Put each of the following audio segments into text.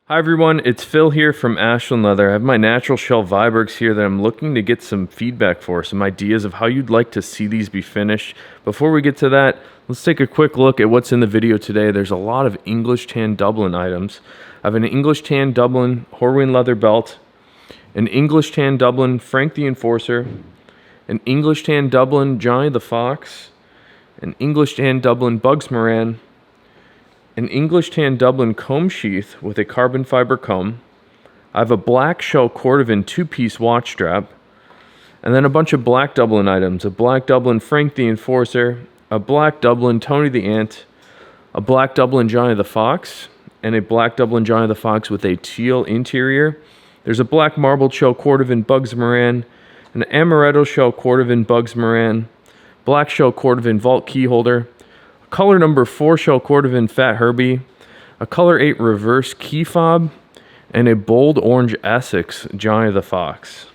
Hi everyone, it's Phil here from Ashland Leather. I have my natural shell Vibergs here that I'm looking to get some feedback for, some ideas of how you'd like to see these be finished. Before we get to that, let's take a quick look at what's in the video today. There's a lot of English Tan Dublin items. I have an English Tan Dublin Horween leather belt, an English Tan Dublin Frank the Enforcer, an English Tan Dublin Johnny the Fox, an English Tan Dublin Bugs Moran, an English Tan Dublin comb sheath with a carbon fiber comb. I have a black shell cordovan two-piece watch strap, and then a bunch of black Dublin items. A black Dublin Frank the Enforcer, a black Dublin Tony the Ant, a black Dublin Johnny the Fox, and a black Dublin Johnny the Fox with a teal interior. There's a black marbled shell cordovan Bugs Moran, an Amaretto Shell cordovan Bugs Moran, black shell cordovan vault key holder, color number 4 shell cordovan Fat Herbie, a color 8 reverse key fob, and a bold orange Essex Johnny the Fox.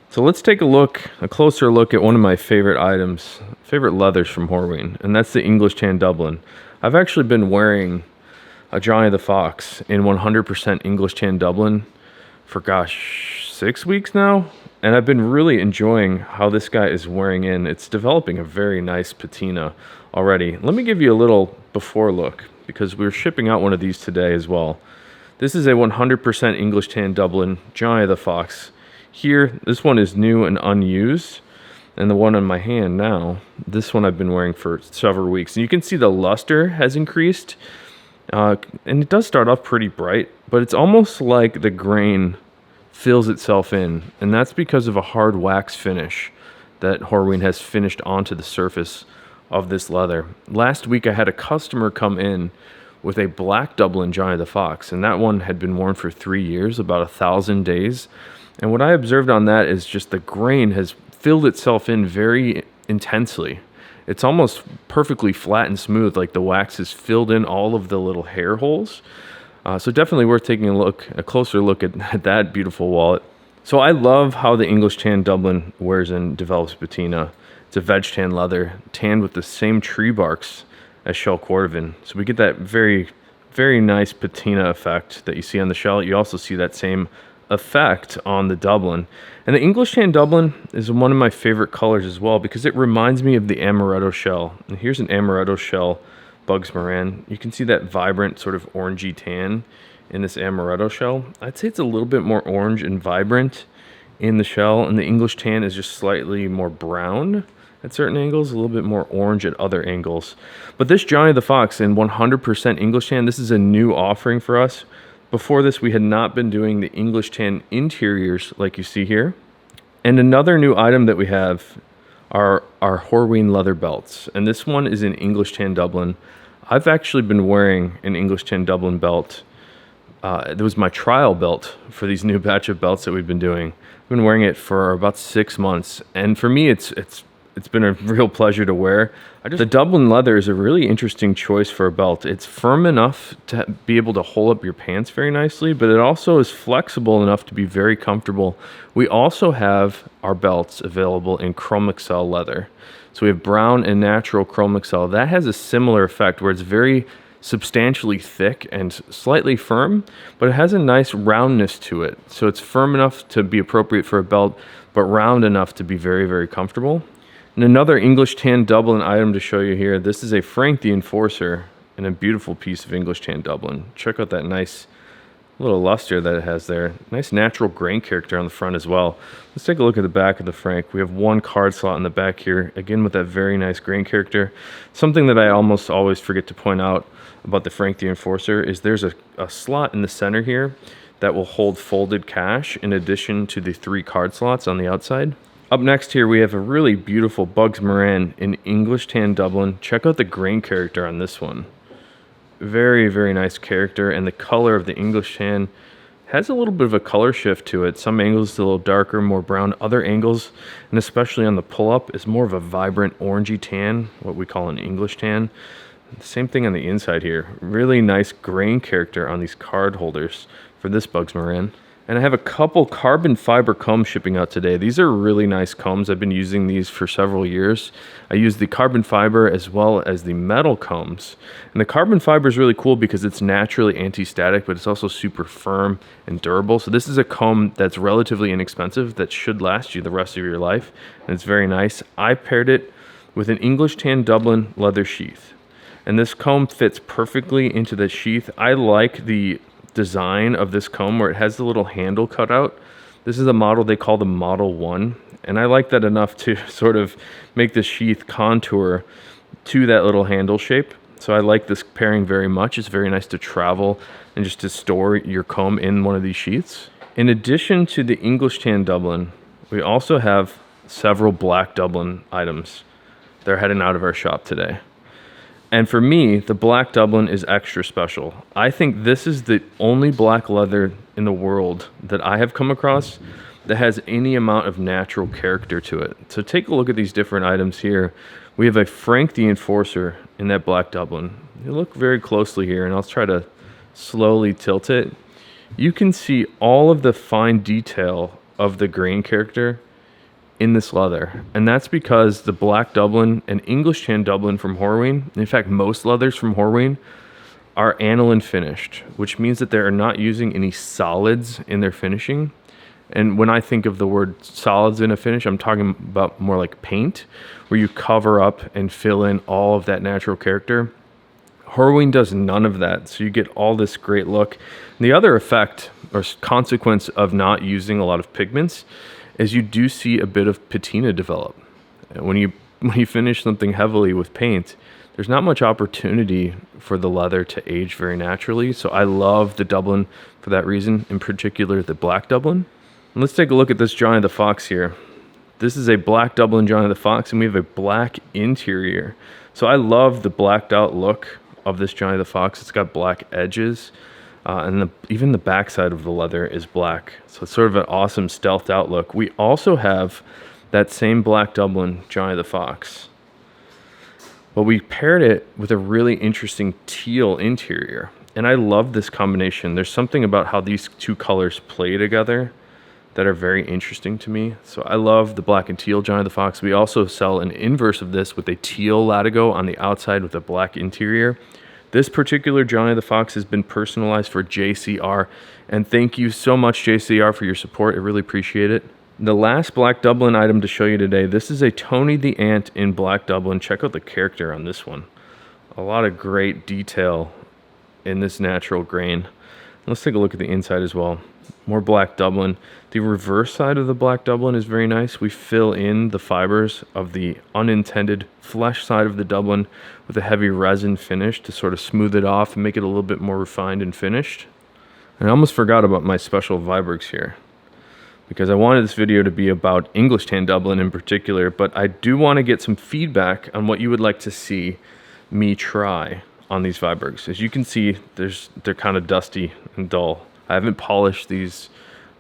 So let's take a closer look at one of my favorite items, favorite leathers from Horween, and that's the English Tan Dublin. I've actually been wearing a Johnny the Fox in 100% English Tan Dublin for 6 weeks now, and I've been really enjoying how this guy is wearing in. It's developing a very nice patina already. Let me give you a little before look, because we're shipping out one of these today as well. This is a 100% English Tan Dublin Johnny the Fox. Here, this one is new and unused, and the one on my hand now, this one I've been wearing for several weeks. And you can see the luster has increased, and it does start off pretty bright, but it's almost like the grain fills itself in, and that's because of a hard wax finish that Horween has finished onto the surface of this leather. Last week I had a customer come in with a black Dublin Johnny the Fox, and that one had been worn for 3 years, about 1,000 days. And what I observed on that is just the grain has filled itself in very intensely. It's almost perfectly flat and smooth, like the wax has filled in all of the little hair holes. So definitely worth taking a closer look at that beautiful wallet. So I love how the English Tan Dublin wears and develops patina. It's a veg tan leather, tanned with the same tree barks as shell cordovan. So we get that very, very nice patina effect that you see on the shell. You also see that same effect on the Dublin. And the English Tan Dublin is one of my favorite colors as well, because it reminds me of the Amaretto Shell. And here's an Amaretto Shell Bugs Moran. You can see that vibrant sort of orangey tan in this Amaretto Shell. I'd say it's a little bit more orange and vibrant in the shell, and the English Tan is just slightly more brown at certain angles, a little bit more orange at other angles. But this Johnny the Fox in 100% English Tan, this is a new offering for us. Before this, we had not been doing the English Tan interiors like you see here. And another new item that we have are our Horween leather belts. And this one is in English Tan Dublin. I've actually been wearing an English Tan Dublin belt. It was my trial belt for these new batch of belts that we've been doing. I've been wearing it for about 6 months. And for me, it's been a real pleasure to wear. The Dublin leather is a really interesting choice for a belt. It's firm enough to be able to hold up your pants very nicely, but it also is flexible enough to be very comfortable. We also have our belts available in Chrome Excel leather. So we have brown and natural Chrome Excel. That has a similar effect where it's very substantially thick and slightly firm, but it has a nice roundness to it. So it's firm enough to be appropriate for a belt, but round enough to be very, very comfortable. And another English Tan Dublin item to show you here. This is a Frank the Enforcer and a beautiful piece of English Tan Dublin. Check out that nice little luster that it has there. Nice natural grain character on the front as well. Let's take a look at the back of the Frank. We have one card slot in the back here, again with that very nice grain character. Something that I almost always forget to point out about the Frank the Enforcer is there's a slot in the center here that will hold folded cash in addition to the 3 card slots on the outside. Up next here, we have a really beautiful Bugs Moran in English Tan Dublin. Check out the grain character on this one. Very, very nice character, and the color of the English Tan has a little bit of a color shift to it. Some angles it's a little darker, more brown. Other angles, and especially on the pull-up, is more of a vibrant orangey tan, what we call an English Tan. Same thing on the inside here. Really nice grain character on these card holders for this Bugs Moran. And I have a couple carbon fiber combs shipping out today. These are really nice combs. I've been using these for several years. I use the carbon fiber as well as the metal combs. And the carbon fiber is really cool because it's naturally anti-static, but it's also super firm and durable. So this is a comb that's relatively inexpensive that should last you the rest of your life. And it's very nice. I paired it with an English Tan Dublin leather sheath. And this comb fits perfectly into the sheath. I like the design of this comb where it has the little handle cut out. This is a model they call the Model 1, and I like that enough to sort of make the sheath contour to that little handle shape. So I like this pairing very much. It's very nice to travel and just to store your comb in one of these sheaths. In addition to the English Tan Dublin, we also have several black Dublin items. They're heading out of our shop today. And for me, the black Dublin is extra special. I think this is the only black leather in the world that I have come across that has any amount of natural character to it. So take a look at these different items here. We have a Frank the Enforcer in that black Dublin. You look very closely here, and I'll try to slowly tilt it. You can see all of the fine detail of the grain character in this leather, and that's because the black Dublin and English Tan Dublin from Horween, in fact most leathers from Horween, are aniline finished, which means that they are not using any solids in their finishing. And when I think of the word solids in a finish, I'm talking about more like paint, where you cover up and fill in all of that natural character. Horween does none of that, so you get all this great look. And the other effect or consequence of not using a lot of pigments is you do see a bit of patina develop. And when you finish something heavily with paint, there's not much opportunity for the leather to age very naturally. So I love the Dublin for that reason, in particular the black Dublin. And let's take a look at this Johnny the Fox here. This is a black Dublin Johnny the Fox, and we have a black interior. So I love the blacked out look of this Johnny the Fox. It's got black edges. And even the backside of the leather is black. So it's sort of an awesome stealthed out look. We also have that same black Dublin Johnny the Fox, but we paired it with a really interesting teal interior. And I love this combination. There's something about how these two colors play together that are very interesting to me. So I love the black and teal Johnny the Fox. We also sell an inverse of this with a teal latigo on the outside with a black interior. This particular Johnny the Fox has been personalized for JCR, and thank you so much, JCR, for your support. I really appreciate it. The last black Dublin item to show you today, this is a Tony the Ant in black Dublin. Check out the character on this one. A lot of great detail in this natural grain. Let's take a look at the inside as well. More black Dublin. The reverse side of the black Dublin is very nice. We fill in the fibers of the unintended flesh side of the Dublin with a heavy resin finish to sort of smooth it off and make it a little bit more refined and finished. And I almost forgot about my special Vibergs here, because I wanted this video to be about English Tan Dublin in particular, but I do want to get some feedback on what you would like to see me try on these Vibergs. As you can see, they're kind of dusty and dull. I haven't polished these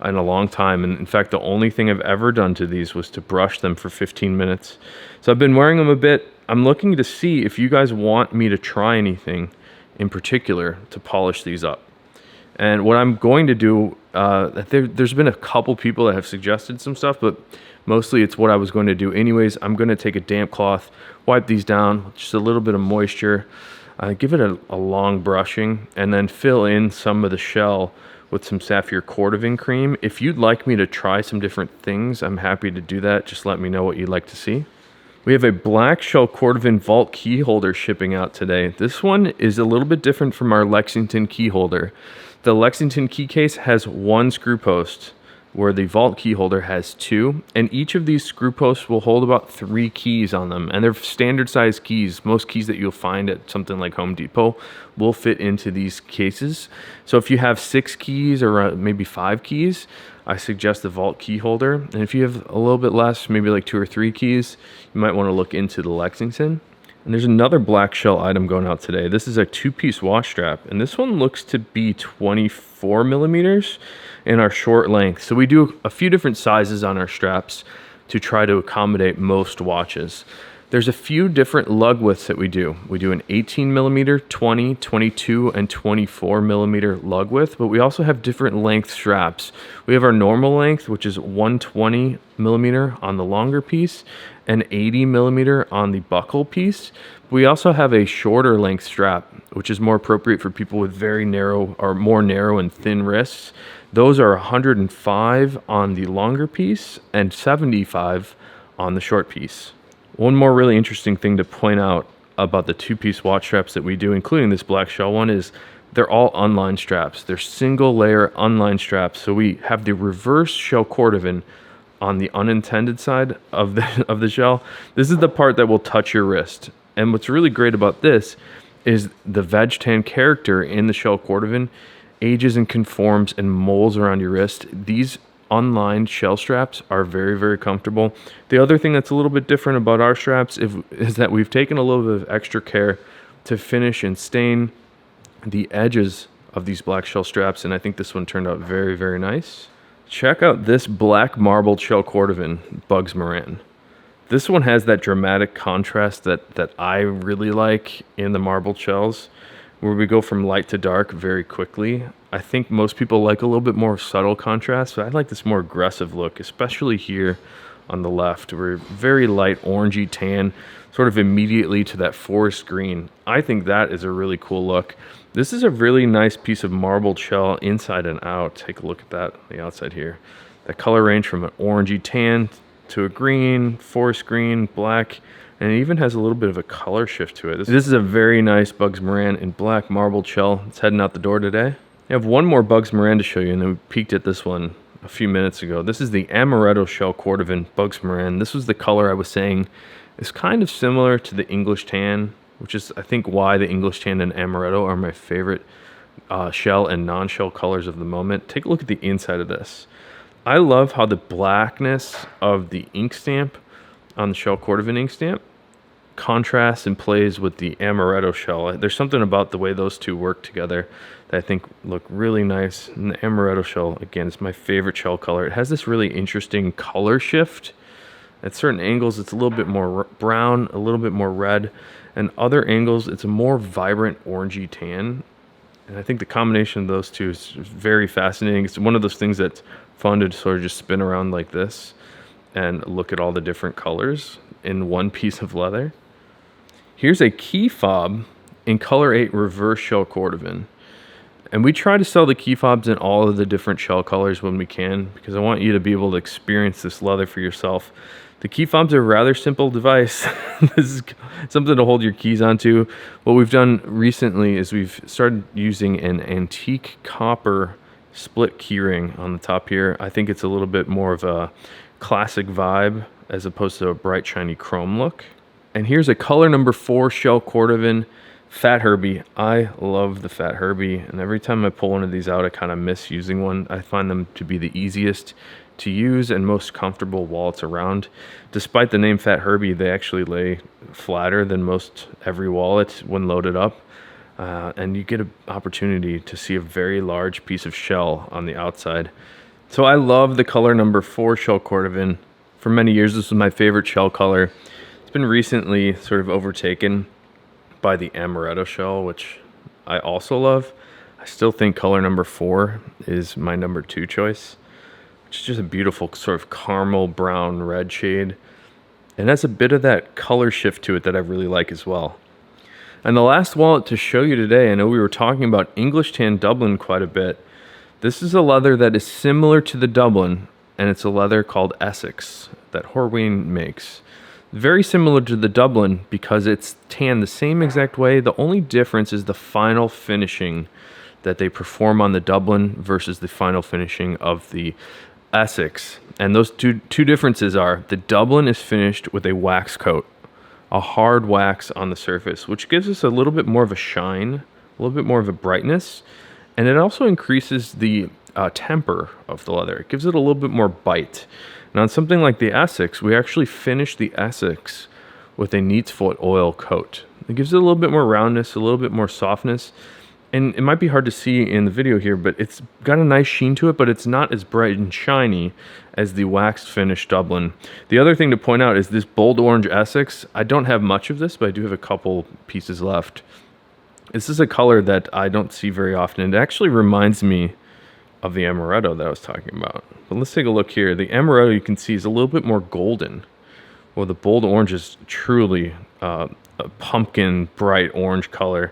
in a long time, and in fact the only thing I've ever done to these was to brush them for 15 minutes. So I've been wearing them a bit. I'm looking to see if you guys want me to try anything in particular to polish these up. And what I'm going to do, there's been a couple people that have suggested some stuff, but mostly it's what I was going to do anyways. I'm going to take a damp cloth, wipe these down, just a little bit of moisture, give it a long brushing, and then fill in some of the shell with some Sapphire Cordovan cream. If you'd like me to try some different things, I'm happy to do that. Just let me know what you'd like to see. We have a black shell Cordovan vault key holder shipping out today. This one is a little bit different from our Lexington key holder. The Lexington key case has one screw post, where the vault key holder has two, and each of these screw posts will hold about 3 keys on them, and they're standard size keys. Most keys that you'll find at something like Home Depot will fit into these cases. So if you have 6 keys or maybe 5 keys, I suggest the vault key holder. And if you have a little bit less, maybe like 2 or 3 keys, you might want to look into the Lexington. And there's another black shell item going out today. This is a 2-piece wash strap, and this one looks to be 24 millimeters in our short length. So we do a few different sizes on our straps to try to accommodate most watches. There's a few different lug widths that we do. We do an 18 millimeter, 20, 22, and 24 millimeter lug width, but we also have different length straps. We have our normal length, which is 120 millimeter on the longer piece and 80 millimeter on the buckle piece. We also have a shorter length strap, which is more appropriate for people with very narrow or more narrow and thin wrists. Those are 105 on the longer piece and 75 on the short piece. One more really interesting thing to point out about the two-piece watch straps that we do, including this black shell one, is they're all unlined straps. They're single layer unlined straps. So we have the reverse shell cordovan on the unintended side of the shell. This is the part that will touch your wrist. And what's really great about this is the veg tan character in the shell cordovan ages and conforms and molds around your wrist. These unlined shell straps are very, very comfortable. The other thing that's a little bit different about our straps is that we've taken a little bit of extra care to finish and stain the edges of these black shell straps, and I think this one turned out very, very nice. Check out this black marbled shell cordovan, Bugs Moran. This one has that dramatic contrast that I really like in the marbled shells, where we go from light to dark very quickly. I think most people like a little bit more subtle contrast, but I like this more aggressive look, especially here on the left. We're very light orangey tan, sort of immediately to that forest green. I think that is a really cool look. This is a really nice piece of marbled shell inside and out. Take a look at that on the outside here. That color range from an orangey tan to a green, forest green, black, and it even has a little bit of a color shift to it. This is a very nice Bugs Moran in black marbled shell. It's heading out the door today. I have one more Bugs Moran to show you, and then we peeked at this one a few minutes ago. This is the Amaretto Shell cordovan Bugs Moran. This was the color I was saying is kind of similar to the English tan, which is I think why the English tan and Amaretto are my favorite shell and non-shell colors of the moment. Take a look at the inside of this. I love how the blackness of the ink stamp on the shell cordovan ink stamp contrasts and plays with the Amaretto shell. There's something about the way those two work together that I think look really nice. And the Amaretto shell, again, is my favorite shell color. It has this really interesting color shift. At certain angles, it's a little bit more brown, a little bit more red, and other angles, it's a more vibrant orangey tan. And I think the combination of those two is very fascinating. It's one of those things that's fun to sort of just spin around like this and look at all the different colors in one piece of leather. Here's a key fob in color 8 reverse shell cordovan. And we try to sell the key fobs in all of the different shell colors when we can, because I want you to be able to experience this leather for yourself. The key fobs are a rather simple device. This is something to hold your keys onto. What we've done recently is we've started using an antique copper split keyring on the top here. I think it's a little bit more of a classic vibe as opposed to a bright shiny chrome look. And here's a color number 4 shell cordovan Fat Herbie. I love the Fat Herbie, and every time I pull one of these out, I kind of miss using one. I find them to be the easiest to use and most comfortable wallets around. Despite the name Fat Herbie, they actually lay flatter than most every wallet when loaded up. And you get an opportunity to see a very large piece of shell on the outside. So I love the color number 4 shell cordovan. For many years, this was my favorite shell color. It's been recently sort of overtaken by the Amaretto shell, which I also love. I still think color number 4 is my number 2 choice. It's just a beautiful sort of caramel brown red shade. And has a bit of that color shift to it that I really like as well. And the last wallet to show you today, I know we were talking about English Tan Dublin quite a bit. This is a leather that is similar to the Dublin, and it's a leather called Essex that Horween makes. Very similar to the Dublin because it's tan the same exact way. The only difference is the final finishing that they perform on the Dublin versus the final finishing of the Essex. And those two differences are the Dublin is finished with a wax coat, a hard wax on the surface, which gives us a little bit more of a shine, a little bit more of a brightness, and it also increases the temper of the leather. It gives it a little bit more bite. And on something like the Essex, we actually finish the Essex with a neat's foot oil coat. It gives it a little bit more roundness, a little bit more softness, And it might be hard to see in the video here, but it's got a nice sheen to it, but it's not as bright and shiny as the waxed finish Dublin. The other thing to point out is this bold orange Essex. I don't have much of this, but I do have a couple pieces left. This is a color that I don't see very often. It actually reminds me of the Amaretto that I was talking about. But let's take a look here. The Amaretto, you can see, is a little bit more golden. Well, the bold orange is truly a pumpkin bright orange color.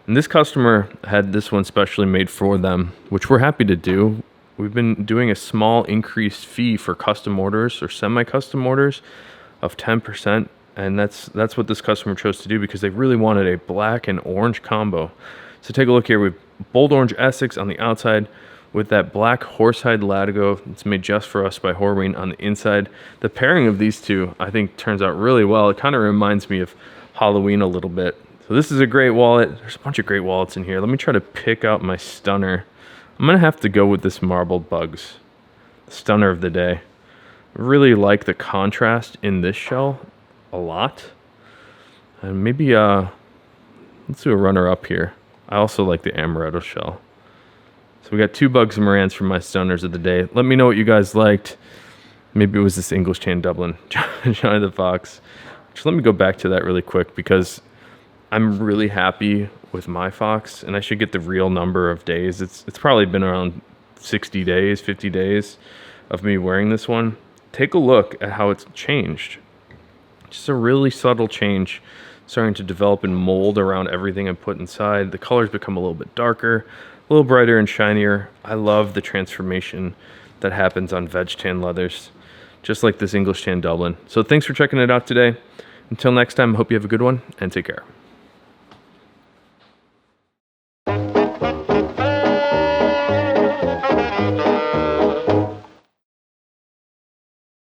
And this customer had this one specially made for them, which we're happy to do. We've been doing a small increased fee for custom orders or semi-custom orders of 10%. And that's what this customer chose to do because they really wanted a black and orange combo. So take a look here. We have bold orange Essex on the outside with that black horsehide latigo. It's made just for us by Horween on the inside. The pairing of these two, I think, turns out really well. It kind of reminds me of Halloween a little bit. So this is a great wallet. There's a bunch of great wallets in here. Let me try to pick out my stunner. I'm gonna have to go with this Marbled Bugs, stunner of the day. I really like the contrast in this shell a lot. And maybe let's do a runner up here. I also like the Amaretto Shell. So we got 2 Bugs and Morans for my stunners of the day. Let me know what you guys liked. Maybe it was this English Tan Dublin, Johnny the Fox. Just let me go back to that really quick because I'm really happy with my Fox, and I should get the real number of days. It's probably been around 60 days, 50 days of me wearing this one. Take a look at how it's changed. Just a really subtle change starting to develop and mold around everything I put inside. The colors become a little bit darker, a little brighter and shinier. I love the transformation that happens on veg tan leathers, just like this English Tan Dublin. So thanks for checking it out today. Until next time, I hope you have a good one and take care.